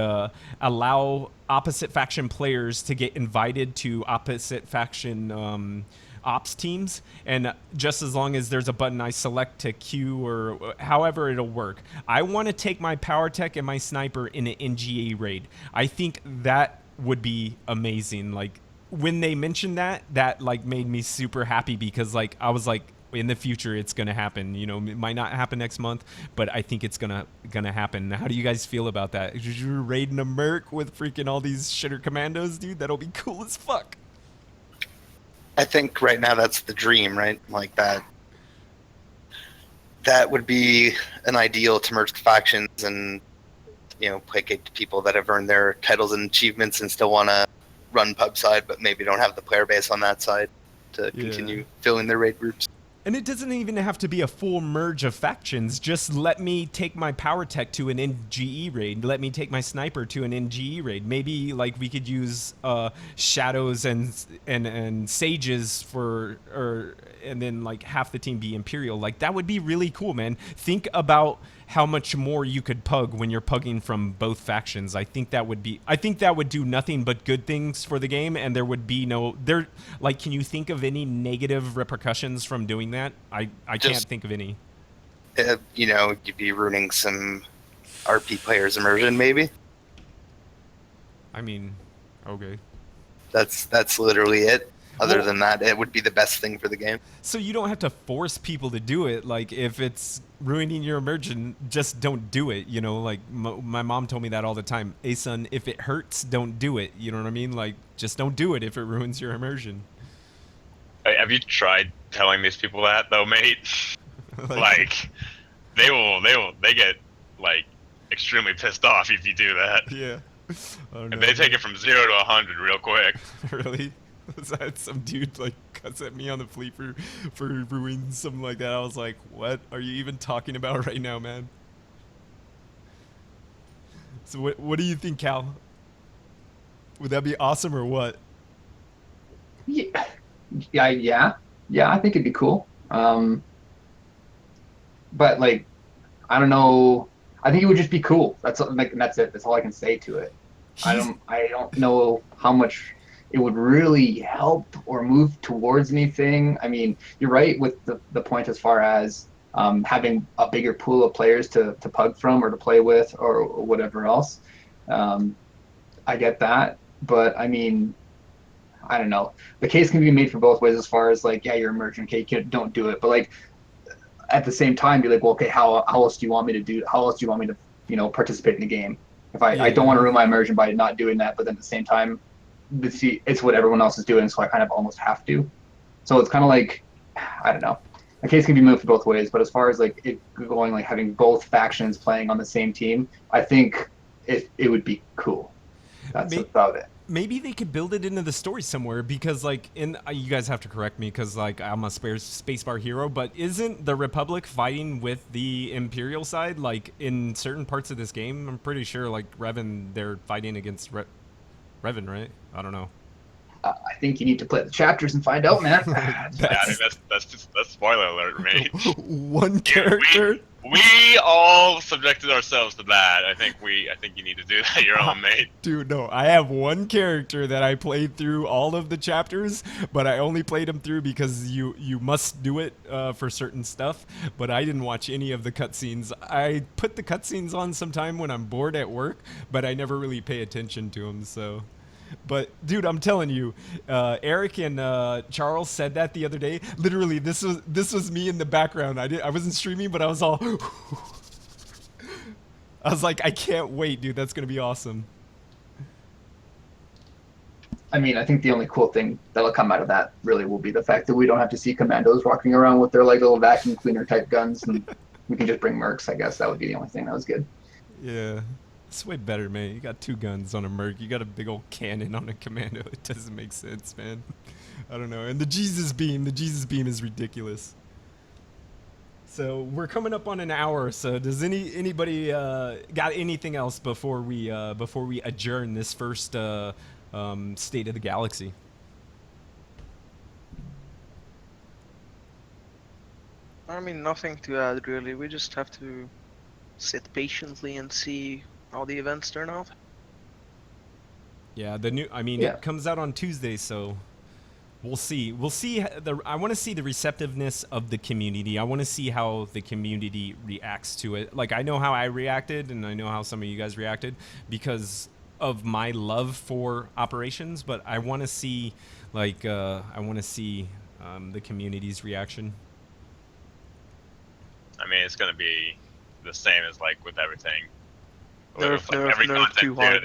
allow opposite faction players to get invited to opposite faction ops teams, and just as long as there's a button I select to queue or however it'll work, I want to take my power tech and my sniper in an NGA raid. I think that would be amazing. Like, when they mentioned that like made me super happy, because like I was like, in the future it's gonna happen. You know, it might not happen next month, but I think it's gonna happen. How do you guys feel about that? You're raiding a merc with freaking all these shitter commandos, dude. That'll be cool as fuck. I think right now that's the dream, right? Like that would be an ideal to merge the factions and, you know, placate to people that have earned their titles and achievements and still want to run pub side, but maybe don't have the player base on that side to continue filling their raid groups. And it doesn't even have to be a full merge of factions. Just let me take my power tech to an NGE raid. Let me take my sniper to an NGE raid. Maybe like we could use shadows and sages and then like half the team be Imperial. Like, that would be really cool, man. Think about how much more you could pug when you're pugging from both factions. I think that would do nothing but good things for the game, and there would be can you think of any negative repercussions from doing that? I can't think of any. You'd be ruining some RP players' immersion, maybe. I mean, okay. That's literally it. Other than that, it would be the best thing for the game. So you don't have to force people to do it. Like, if it's ruining your immersion, just don't do it. Like my mom told me that all the time. Hey, son, if it hurts, don't do it. You know what I mean? Like, just don't do it if it ruins your immersion. Have you tried telling these people that though, mate? Like, they get like extremely pissed off if you do that. Yeah. And they take it from 0 to 100 real quick. Really? Was that some dude like cuts at me on the fleet for ruining something like that? I was like, what are you even talking about right now, man? So what do you think, Cal? Would that be awesome or what? Yeah, I think it'd be cool. But like, I don't know. I think it would just be cool. That's it. That's all I can say to it. I don't know how much it would really help or move towards anything. I mean, you're right with the point as far as having a bigger pool of players to pug from or to play with or whatever else. I get that, but I mean, I don't know. The case can be made for both ways as far as like, yeah, you're immersion, okay, don't do it. But like, at the same time, be like, well, okay, how else do you want me to do? How else do you want me to, participate in the game? If I don't want to ruin my immersion by not doing that, but then at the same time, it's what everyone else is doing, so I kind of almost have to. So it's kind of like, I don't know. The case can be moved both ways, but as far as like it going, like having both factions playing on the same team, I think it would be cool. That's about it. Maybe they could build it into the story somewhere, because like you guys have to correct me because like I'm a spacebar hero, but isn't the Republic fighting with the Imperial side like in certain parts of this game? I'm pretty sure like Revan, they're fighting against Revan, right? I don't know. I think you need to play the chapters and find out, man. That's spoiler alert, mate. One character. We all subjected ourselves to that. I think you need to do that your own, mate. Dude, no. I have one character that I played through all of the chapters, but I only played him through because you must do it for certain stuff. But I didn't watch any of the cutscenes. I put the cutscenes on sometime when I'm bored at work, but I never really pay attention to them. So. But dude, I'm telling you, Eric and Charles said that the other day. Literally, this was me in the background. I wasn't streaming, but I was all. I was like, I can't wait, dude. That's gonna be awesome. I mean, I think the only cool thing that'll come out of that really will be the fact that we don't have to see commandos walking around with their like little vacuum cleaner type guns, and we can just bring mercs. I guess that would be the only thing that was good. Yeah. It's way better, man. You got 2 guns on a merc. You got a big old cannon on a commando. It doesn't make sense, man. I don't know. And the Jesus beam is ridiculous. So we're coming up on an hour. So does anybody got anything else before we adjourn this first State of the Galaxy? I mean, nothing to add really. We just have to sit patiently and see how the events turn out. Yeah, it comes out on Tuesday, so we'll see. I want to see the receptiveness of the community. I want to see how the community reacts to it. Like, I know how I reacted, and I know how some of you guys reacted because of my love for operations, but I want to see, the community's reaction. I mean, it's going to be the same as like with everything. Every content too hard.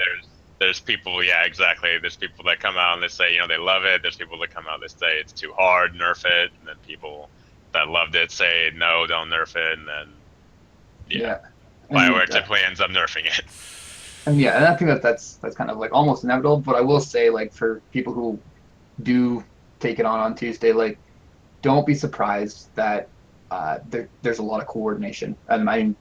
There's people, yeah, exactly. There's people that come out and they say, they love it. There's people that come out and they say it's too hard, nerf it. And then people that loved it say, no, don't nerf it. And then, BioWare typically ends up nerfing it. And I think that's kind of like almost inevitable. But I will say, like, for people who do take it on Tuesday, like, don't be surprised that there's a lot of coordination. And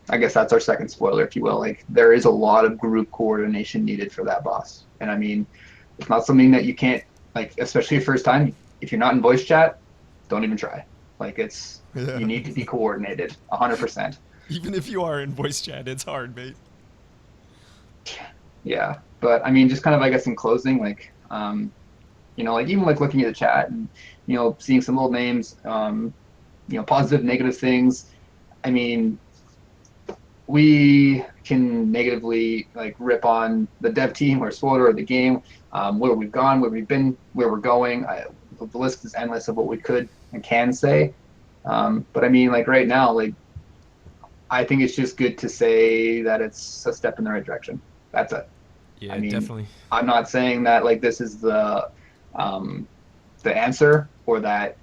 I guess that's our second spoiler, if you will. Like, there is a lot of group coordination needed for that boss. And I mean, it's not something that you can't, like, especially first time, if you're not in voice chat, don't even try. Like, you need to be coordinated 100%. Even if you are in voice chat, it's hard, mate. Yeah, but I mean, just kind of, I guess, in closing, like, like even like looking at the chat and, seeing some old names, positive, negative things. I mean, we can negatively like rip on the dev team or SWTOR or the game, where we've gone, where we've been, where we're going. The list is endless of what we could and can say. But I mean, like right now, like I think it's just good to say that it's a step in the right direction. That's it. Yeah, I mean, definitely. I'm not saying that like this is the answer, or that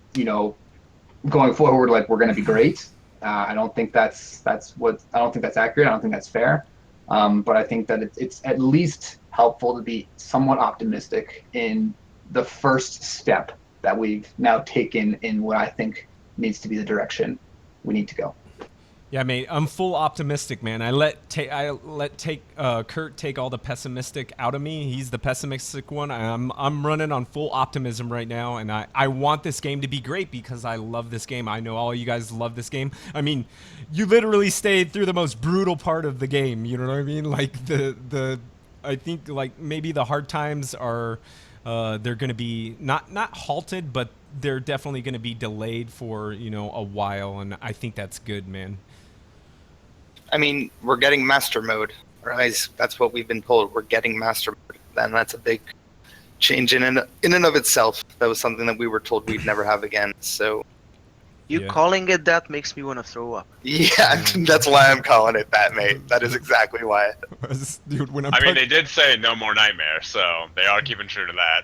going forward like we're going to be great. I don't think that's accurate. I don't think that's fair. But I think that it's at least helpful to be somewhat optimistic in the first step that we've now taken in what I think needs to be the direction we need to go. Yeah, mate, I'm full optimistic, man. I let Kurt take all the pessimistic out of me. He's the pessimistic one. I'm running on full optimism right now, and I want this game to be great because I love this game. I know all you guys love this game. I mean, you literally stayed through the most brutal part of the game. You know what I mean? Like I think like maybe the hard times are they're going to be not halted, but they're definitely going to be delayed for a while, and I think that's good, man. I mean, we're getting master mode, right? That's what we've been told. We're getting master mode, and that's a big change in and of itself. That was something that we were told we'd never have again. So, you calling it that makes me want to throw up. Yeah, that's why I'm calling it that, mate. That is exactly why. Dude, I mean, they did say no more nightmare, so they are keeping true to that.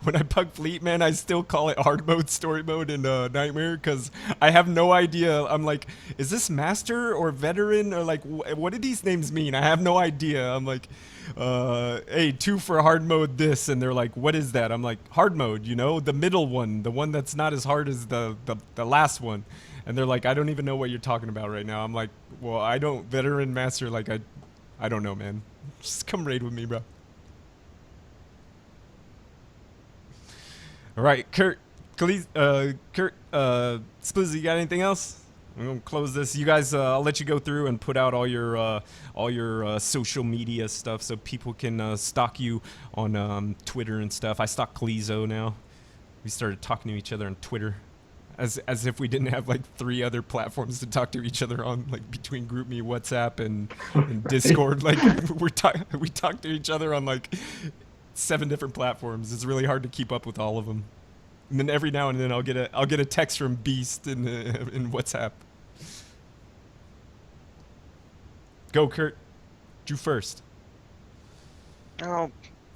When I pug Fleet, man, I still call it hard mode, story mode, and nightmare because I have no idea. I'm like, is this master or veteran or like what did these names mean? I have no idea. I'm like, hey, 2 for hard mode this, and they're like, what is that? I'm like, hard mode, the middle one, the one that's not as hard as the last one, and they're like, I don't even know what you're talking about right now. I'm like, well, I don't veteran master, like I don't know, man. Just come raid with me, bro. All right, Kurt, Splizzy, you got anything else? I'm gonna close this. You guys, I'll let you go through and put out all your social media stuff so people can stalk you on Twitter and stuff. I stalk Klezo now. We started talking to each other on Twitter, as if we didn't have like 3 other platforms to talk to each other on, like between GroupMe, WhatsApp, and Discord. Like we talk to each other on like 7 different platforms. It's really hard to keep up with all of them. And then every now and then I'll get a text from Beast in WhatsApp. Go, Kurt. You first. Now,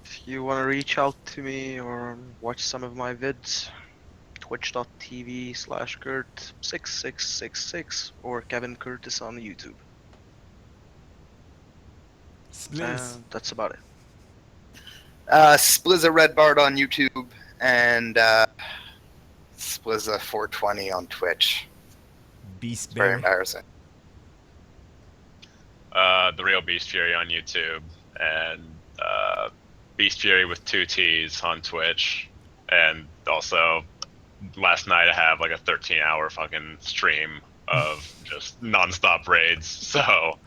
if you want to reach out to me or watch some of my vids, twitch.tv/Kurt6666 or Kevin Curtis on YouTube. That's about it. Splizza Red Bard on YouTube and Splizza 420 on Twitch. Beast Very Bear. embarrassing. The Real Beast Fury on YouTube, and Beast Fury with 2 T's on Twitch, and also last night I have like a 13-hour fucking stream of just nonstop raids, so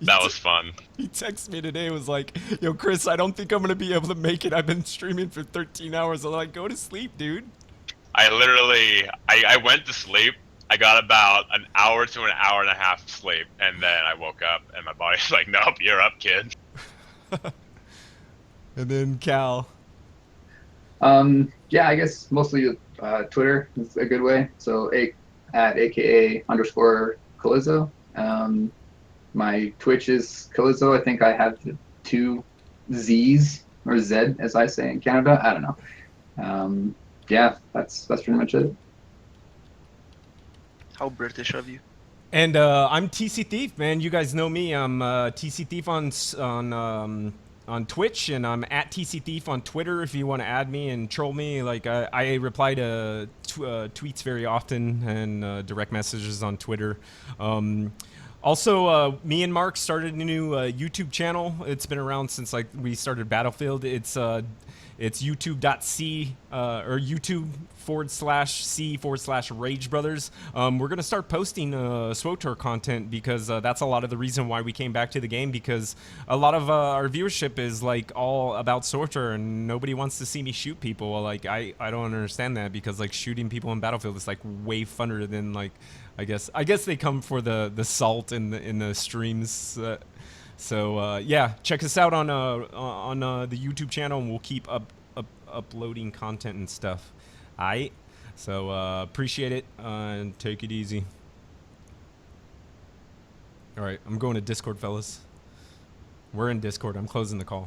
that was fun. He texted me today, was like, yo, Chris, I don't think I'm going to be able to make it. I've been streaming for 13 hours. I'm like, go to sleep, dude. I literally, I went to sleep. I got about an hour to an hour and a half of sleep, and then I woke up, and my body's like, nope, you're up, kid. And then Cal. Yeah, I guess mostly Twitter is a good way. So at aka_Calizzo. My Twitch is Calizzo. I think I have 2 Z's, or Z as I say in Canada. I don't know. Yeah, that's pretty much it. How British of you. And I'm TC Thief, man. You guys know me. I'm TC Thief on Twitch, and I'm at TC Thief on Twitter if you want to add me and troll me. Like I reply to tweets very often and direct messages on Twitter. Also, me and Mark started a new YouTube channel. It's been around since like we started Battlefield. It's It's youtube.c or YouTube/C/Rage Brothers. We're gonna start posting SWTOR content because that's a lot of the reason why we came back to the game, because a lot of our viewership is like all about SWTOR and nobody wants to see me shoot people. Like I don't understand that, because like shooting people in Battlefield is like way funner than like I guess they come for the salt in the streams. So yeah, check us out on the YouTube channel, and we'll keep uploading content and stuff. Aight, so appreciate it, and take it easy. All right, I'm going to Discord, fellas. We're in Discord. I'm closing the call.